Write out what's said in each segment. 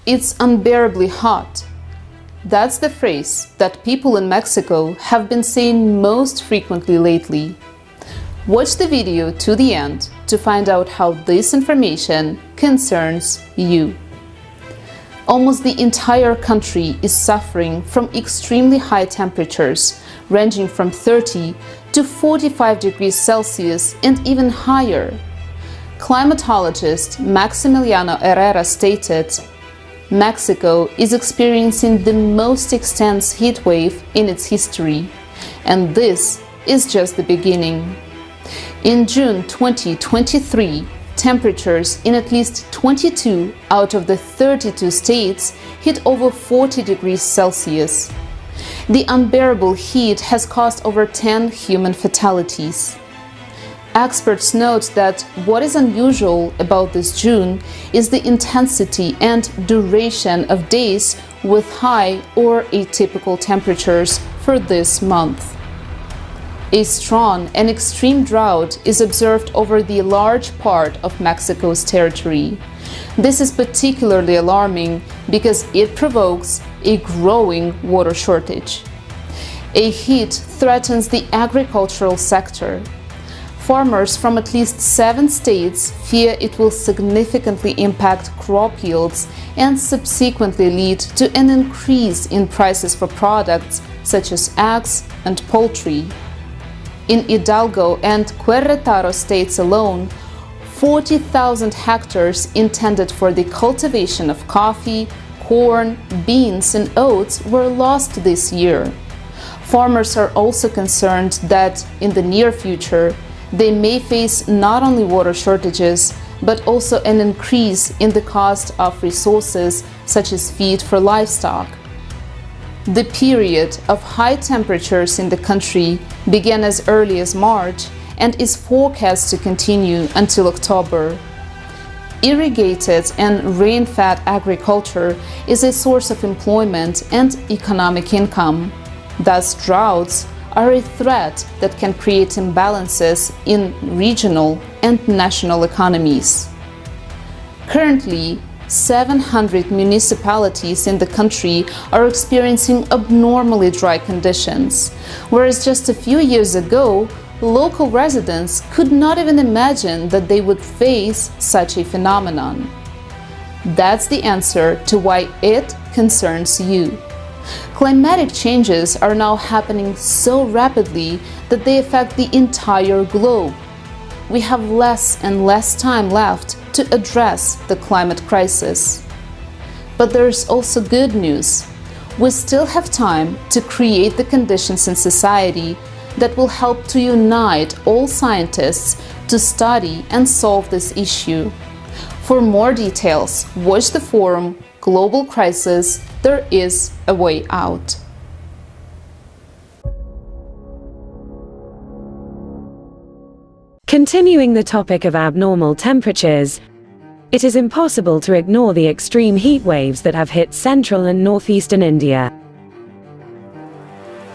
It's unbearably hot. That's the phrase that people in Mexico have been saying most frequently lately. Watch the video to the end to find out how this information concerns you. Almost the entire country is suffering from extremely high temperatures, ranging from 30 to 45 degrees Celsius and even higher. Climatologist Maximiliano Herrera stated, Mexico is experiencing the most extensive heat wave in its history, and this is just the beginning. In June 2023, temperatures in at least 22 out of the 32 states hit over 40 degrees Celsius. The unbearable heat has caused over 10 human fatalities. Experts note that what is unusual about this June is the intensity and duration of days with high or atypical temperatures for this month. A strong and extreme drought is observed over the large part of Mexico's territory. This is particularly alarming because it provokes a growing water shortage. A heat threatens the agricultural sector. Farmers from at least 7 states fear it will significantly impact crop yields and subsequently lead to an increase in prices for products such as eggs and poultry. In Hidalgo and Querétaro states alone, 40,000 hectares intended for the cultivation of coffee, corn, beans, and oats were lost this year. Farmers are also concerned that in the near future, they may face not only water shortages, but also an increase in the cost of resources such as feed for livestock. The period of high temperatures in the country began as early as March and is forecast to continue until October. Irrigated and rain-fed agriculture is a source of employment and economic income. Thus, droughts are a threat that can create imbalances in regional and national economies. Currently, 700 municipalities in the country are experiencing abnormally dry conditions, whereas just a few years ago, local residents could not even imagine that they would face such a phenomenon. That's the answer to why it concerns you. Climatic changes are now happening so rapidly that they affect the entire globe. We have less and less time left to address the climate crisis. But there's also good news. We still have time to create the conditions in society that will help to unite all scientists to study and solve this issue. For more details, watch the forum Global Crisis, There is a Way Out. Continuing the topic of abnormal temperatures, it is impossible to ignore the extreme heat waves that have hit central and northeastern India.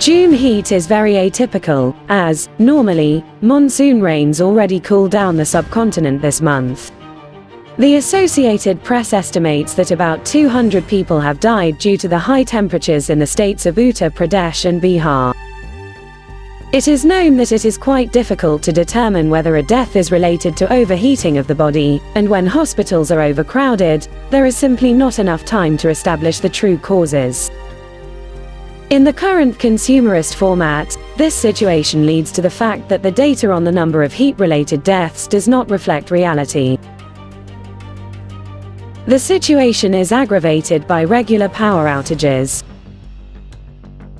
June heat is very atypical, as, normally, monsoon rains already cool down the subcontinent this month. The Associated Press estimates that about 200 people have died due to the high temperatures in the states of Uttar Pradesh and Bihar. It is known that it is quite difficult to determine whether a death is related to overheating of the body, and when hospitals are overcrowded, there is simply not enough time to establish the true causes. In the current consumerist format, this situation leads to the fact that the data on the number of heat-related deaths does not reflect reality. The situation is aggravated by regular power outages.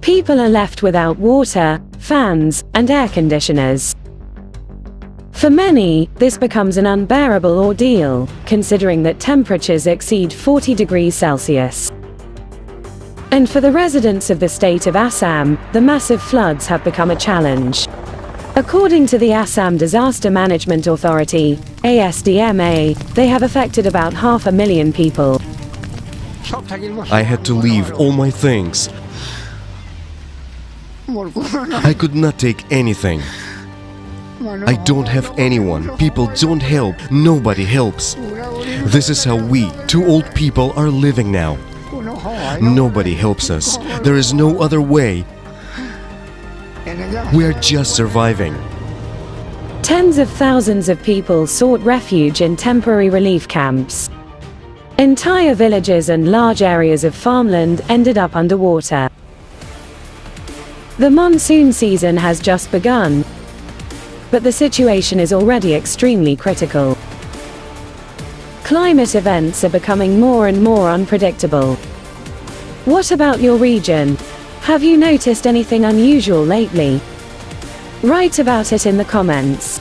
People are left without water, fans, and air conditioners. For many, this becomes an unbearable ordeal, considering that temperatures exceed 40 degrees Celsius. And for the residents of the state of Assam, the massive floods have become a challenge. According to the Assam Disaster Management Authority, ASDMA, they have affected about 500,000 people. I had to leave all my things. I could not take anything. I don't have anyone. People don't help. Nobody helps. This is how we, two old people, are living now. Nobody helps us. There is no other way. We are just surviving. Tens of thousands of people sought refuge in temporary relief camps. Entire villages and large areas of farmland ended up underwater. The monsoon season has just begun, but the situation is already extremely critical. Climate events are becoming more and more unpredictable. What about your region? Have you noticed anything unusual lately? Write about it in the comments.